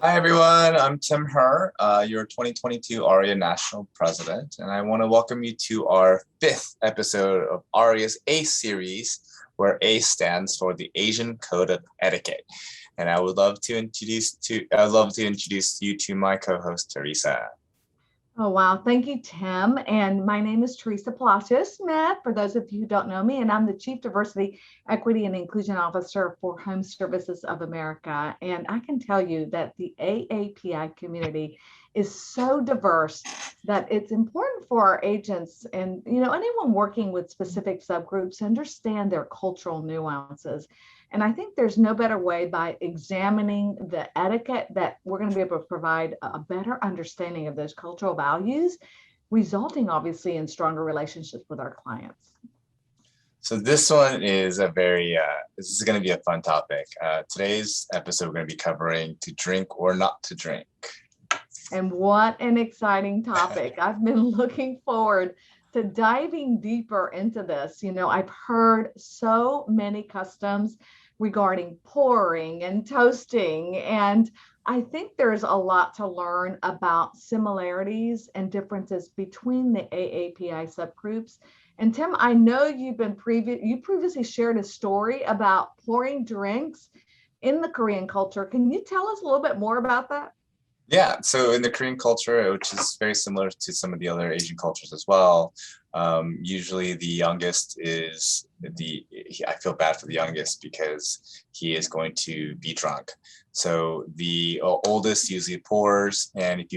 Hi everyone, I'm Tim Herr, your 2022 AREAA National President, and I want to welcome you to our 5th episode of AREAA's A series, where A stands for the Asian Code of Etiquette. And I'd love to introduce you to my co-host Teresa. Oh, wow. Thank you, Tim. And my name is Teresa Palacios Smith, for those of you who don't know me, and I'm the Chief Diversity, Equity, and Inclusion Officer for HomeServices of America. And I can tell you that the AAPI community is so diverse that it's important for our agents and anyone working with specific subgroups to understand their cultural nuances. And I think there's no better way by examining the etiquette that we're going to be able to provide a better understanding of those cultural values, resulting obviously in stronger relationships with our clients. So this one is this is going to be a fun topic. Today's episode, we're going to be covering to drink or not to drink. And what an exciting topic. I've been looking forward to diving deeper into this. I've heard so many customs regarding pouring and toasting, and I think there's a lot to learn about similarities and differences between the AAPI subgroups. And Tim, I know you previously shared a story about pouring drinks in the Korean culture. Can you tell us a little bit more about that? Yeah, so in the Korean culture, which is very similar to some of the other Asian cultures as well, usually the youngest I feel bad for the youngest because he is going to be drunk. So the oldest usually pours, and if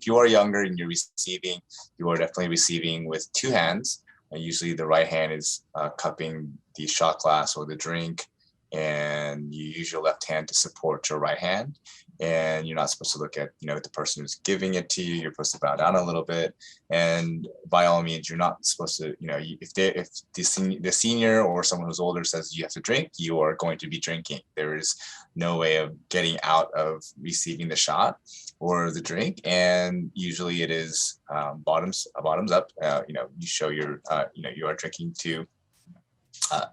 you are younger and you're receiving, you are definitely receiving with two hands. Usually the right hand is cupping the shot glass or the drink, and you use your left hand to support your right hand. And you're not supposed to look at the person who's giving it to you. You're supposed to bow down a little bit, and by all means, you're not supposed to if the senior or someone who's older says you have to drink, you are going to be drinking. There is no way of getting out of receiving the shot or the drink, and usually it is bottoms up. You show you are drinking to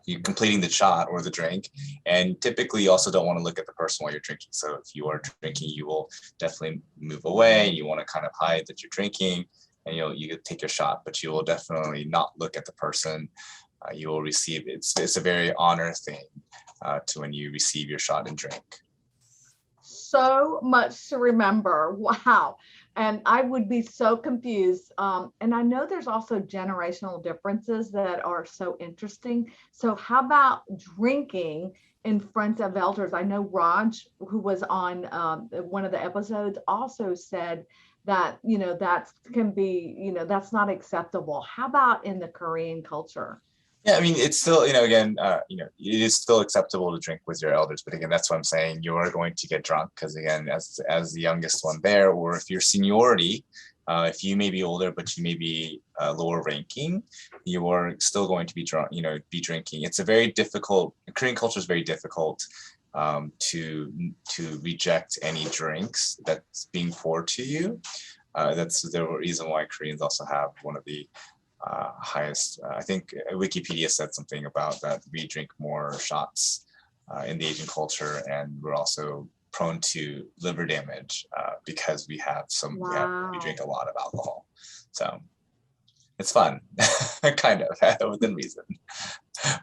you completing the shot or the drink. And typically you also don't want to look at the person while you're drinking. So if you are drinking, you will definitely move away. You want to kind of hide that you're drinking, and you take your shot, but you will definitely not look at the person. You will receive it's a very honor thing to when you receive your shot and drink. So much to remember. Wow. And I would be so confused. And I know there's also generational differences that are so interesting. So how about drinking in front of elders? I know Raj, who was on one of the episodes, also said that, that's not acceptable. How about in the Korean culture? Yeah, I mean, it's still, again, it is still acceptable to drink with your elders. But again, that's what I'm saying. You are going to get drunk because, again, as the youngest one there, or if your seniority, if you may be older, but you may be lower ranking, you are still going to be drunk, be drinking. It's Korean culture is very difficult to reject any drinks that's being poured to you. That's the reason why Koreans also have one of the highest, I think Wikipedia said something about that we drink more shots in the Asian culture, and we're also prone to liver damage because we drink a lot of alcohol. So it's fun, kind of within reason.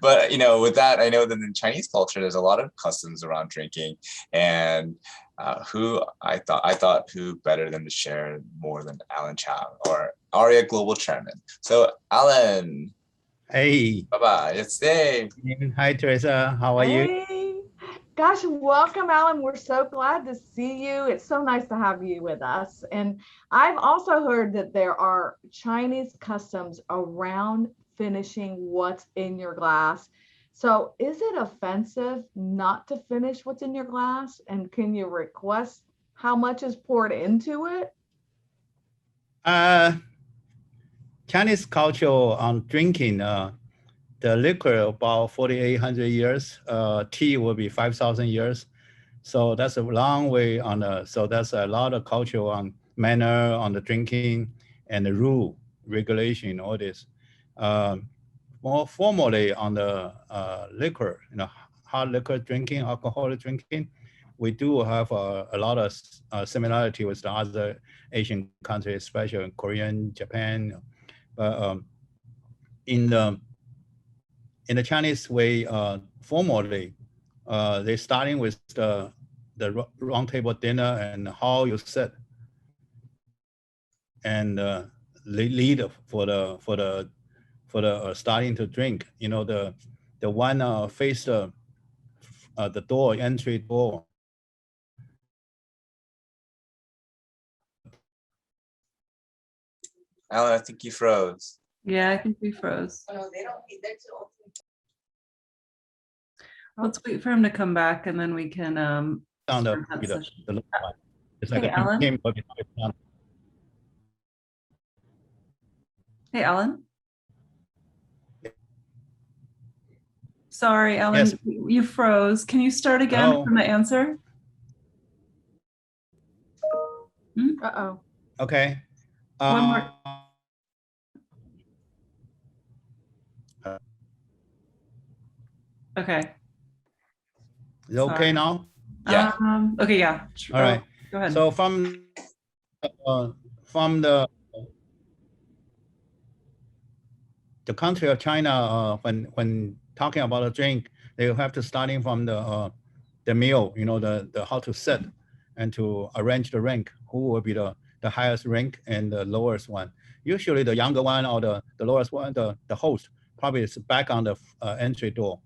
But with that, I know that in Chinese culture, there's a lot of customs around drinking, and who better than to share more than Allen Chiang, or AREAA Global Chairman. So Allen, Hey. bye-bye. It's Dave. Hi, Teresa. How are you? Hey, gosh, welcome, Alan. We're so glad to see you. It's so nice to have you with us. And I've also heard that there are Chinese customs around finishing what's in your glass. So is it offensive not to finish what's in your glass? And can you request how much is poured into it? Chinese culture on drinking, the liquor about 4,800 years, tea will be 5,000 years. So that's a long way so that's a lot of culture on manner, on the drinking and the rule, regulation, all this. More formally on the liquor, hard liquor drinking, alcoholic drinking, we do have a lot of similarity with the other Asian countries, especially Korean, Japan. But in the Chinese way, formally, they're starting with the round table dinner and how you sit, and lead for the starting to drink. You know, the one face the door, entry door. Alan, I think you froze. Yeah, I think we froze. Oh, they don't need that till. Let's wait for him to come back and then we can On start that the session. little one. It's like Hey, a Alan. game. Hey, Alan. Sorry, Alan, Yes. you froze. Can you start again Hello? from the answer? Uh-oh. Okay. One more. Okay. Is it okay Sorry. now? Yeah. Okay, yeah. All right. Go ahead. So from the country of China, when talking about a drink, they have to starting from the meal, you know, the how to sit and to arrange the rank, who will be the highest rank and the lowest one. Usually the younger one or the lowest one, the host probably is back on the entry door.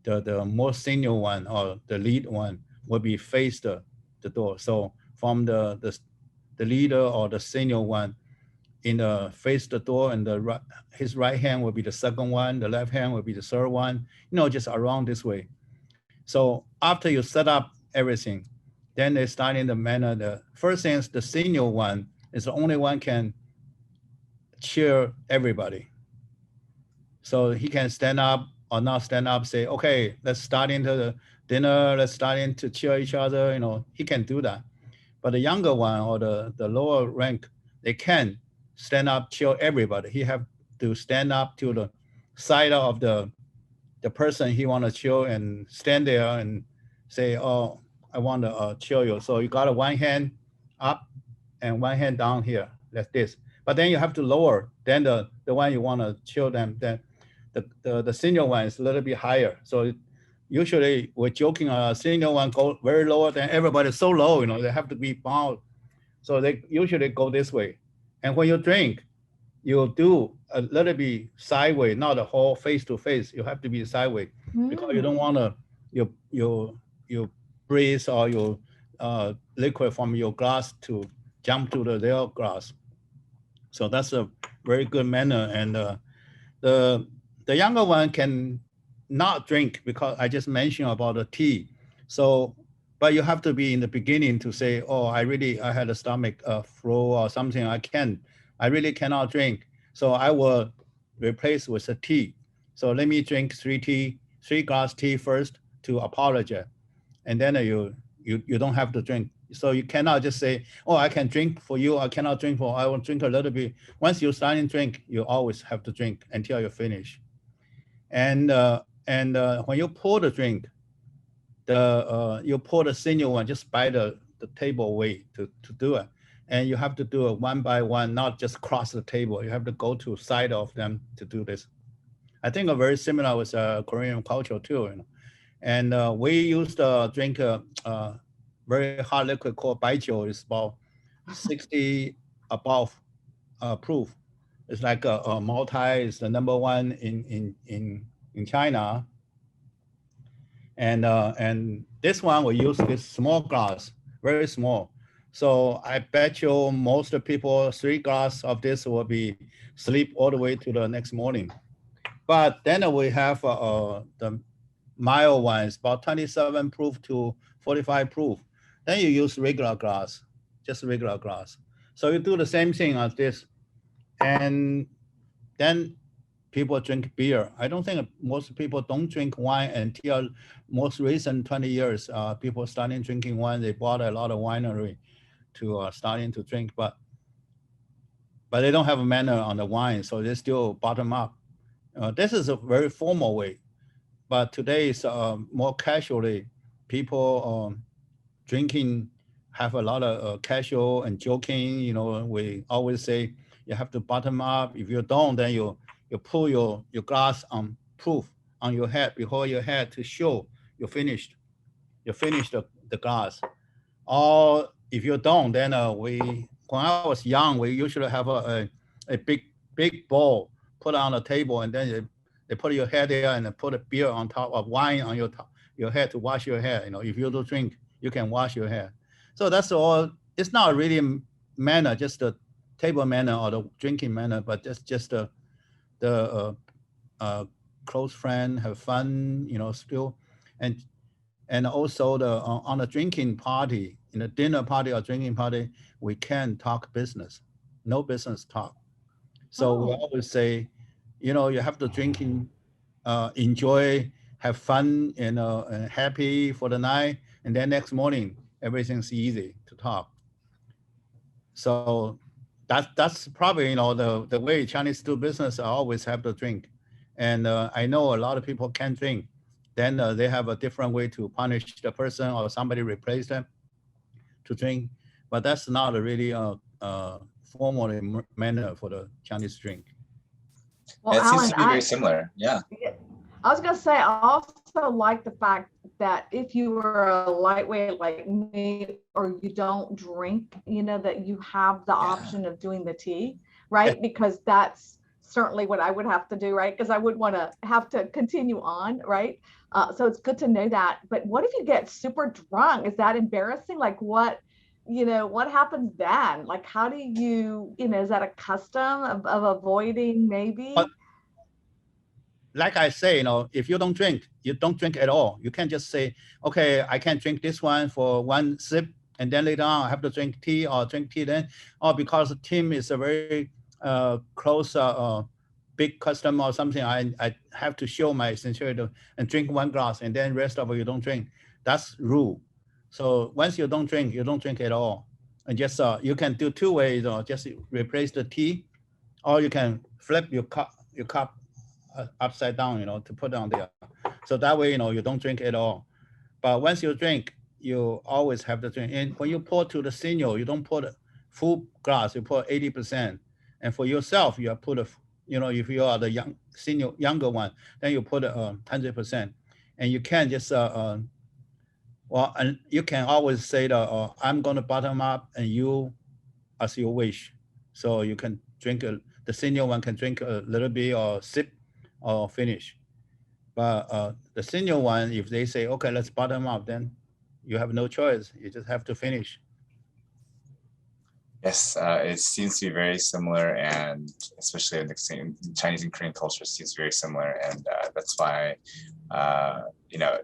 The most senior one or the lead one will be face the door. So from the leader or the senior one in the face the door, and his right hand will be the second one, the left hand will be the third one, you know, just around this way. So after you set up everything, then they start in the manner, the first thing is the senior one is the only one can cheer everybody. So he can stand up or not stand up, say, okay, let's start into the dinner, let's start into cheer each other, you know, he can do that. But the younger one or the lower rank, they can stand up, cheer everybody. He have to stand up to the side of the person he want to cheer and stand there and say, oh, I want to cheer you. So you got a one hand up and one hand down here, like this. But then you have to lower, then the one you want to cheer them, then the senior one is a little bit higher. So usually we're joking, senior one go very low, then everybody's so low, you know, they have to be bound. So they usually go this way. And when you drink, you do a little bit sideways, not a whole face to face. You have to be sideways because you don't want to you breathe or your liquid from your glass to jump to their glass. So that's a very good manner. And the younger one can not drink because I just mentioned about the tea. So, but you have to be in the beginning to say, oh, I had a stomach flu or something. I really cannot drink. So I will replace with a tea. So let me drink three glass tea first to apologize. And then you don't have to drink. So you cannot just say, oh, I can drink for you. I cannot drink I will drink a little bit. Once you start to drink, you always have to drink until you finish. And when you pour the drink, you pour the senior one just by the table way to do it. And you have to do it one by one, not just cross the table. You have to go to side of them to do this. I think very similar with Korean culture too. You know? And we used to drink a very hot liquid called baijiu. It's about 60 above proof. It's like a multi, it's the number one in China. And this one we use this small glass, very small. So I bet you most people, 3 glasses of this will be sleep all the way to the next morning. But then we have the mild ones, about 27 proof to 45 proof. Then you use regular glass, just regular glass. So you do the same thing as this. And then people drink beer. I don't think most people don't drink wine until most recent 20 years. People starting drinking wine. They bought a lot of winery to starting to drink, but they don't have a manner on the wine, so they still bottom up. This is a very formal way, but today is more casually. People drinking have a lot of casual and joking. You know, we always say you have to bottom up. If you don't, then you pull your glass on proof on your head, behold your head to show you finished the glass. Or if you don't, then when I was young, we usually have a big bowl put on the table, and then they put your head there and put a beer on top of wine on your head to wash your hair. You know, if you don't drink, you can wash your hair. So that's all. It's not really manner, just the table manner or the drinking manner, but just the close friend, have fun, you know, still, and also on a drinking party, in a dinner party or drinking party, we can talk business, no business talk. So we always say, you know, you have to drinking, enjoy, have fun, and happy for the night, and then next morning everything's easy to talk. So that's probably, you know, the way Chinese do business. I always have to drink, and I know a lot of people can't drink. Then they have a different way to punish the person or somebody replace them to drink, but that's not a really formal manner for the Chinese drink. Well, it seems Allen, to be very similar. Yeah. I was going to say, I also like the fact that if you were a lightweight like me, or you don't drink, you know, that you have the option of doing the tea, right? Because that's certainly what I would have to do, right? Because I would want to have to continue on, right? So it's good to know that. But what if you get super drunk? Is that embarrassing? Like what, you know, what happens then? Like, how do you, you know, is that a custom of avoiding maybe? Like I say, you know, if you don't drink, you don't drink at all. You can't just say, okay, I can drink this one for one sip, and then later on I have to drink tea or drink tea then, or because Tim is a very close, big customer or something, I have to show my sincerity and drink one glass, and then rest of it you don't drink. That's rule. So once you don't drink at all. And just you can do two ways, or just replace the tea, or you can flip your cup upside down, you know, to put on there. So that way, you know, you don't drink at all. But once you drink, you always have to drink. And when you pour to the senior, you don't put a full glass, you put 80%. And for yourself, you put you know, if you are the younger one, then you put 100%. And you can just, well, and you can always say that I'm going to bottom up and you as you wish. So you can drink, the senior one can drink a little bit or sip or finish. But the senior one, if they say, okay, let's bottom up, then you have no choice. You just have to finish. Yes, it seems to be very similar, and especially in the same Chinese and Korean culture seems very similar, and that's why, you know,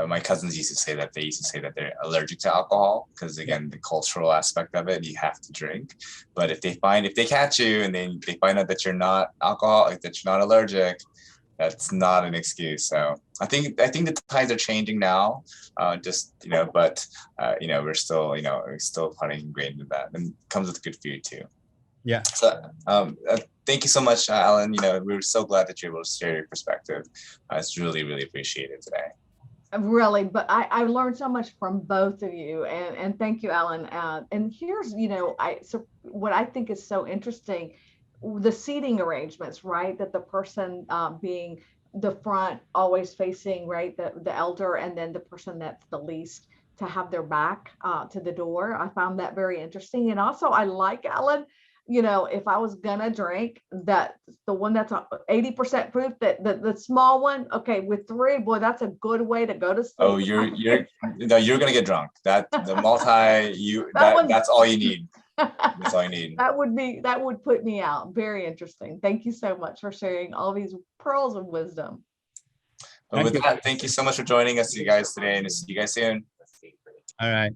my cousins used to say that they're allergic to alcohol because, again, the cultural aspect of it, you have to drink. But if they catch you and then they find out that you're not alcoholic, that you're not allergic, that's not an excuse. So I think the tides are changing now. Just, you know, but you know, we're still part ingrained in that, and comes with good food too. Yeah. So thank you so much, Allen. You know, we're so glad that you're able to share your perspective. It's really, really appreciated today. Really, but I learned so much from both of you, and thank you, Allen. And here's, you know, so what I think is so interesting, the seating arrangements, right? That the person being the front, always facing, right, the elder, and then the person that's the least to have their back to the door. I found that very interesting. And also I like, Allen, you know, if I was gonna drink, that the one that's 80% proof, that the small one, okay, with 3, boy, that's a good way to go to sleep. Oh, you're gonna get drunk. That's all you need. That's all you need. That would put me out. Very interesting. Thank you so much for sharing all these pearls of wisdom. But with that, thank you so much for joining us, you guys, today, and see you guys soon. All right.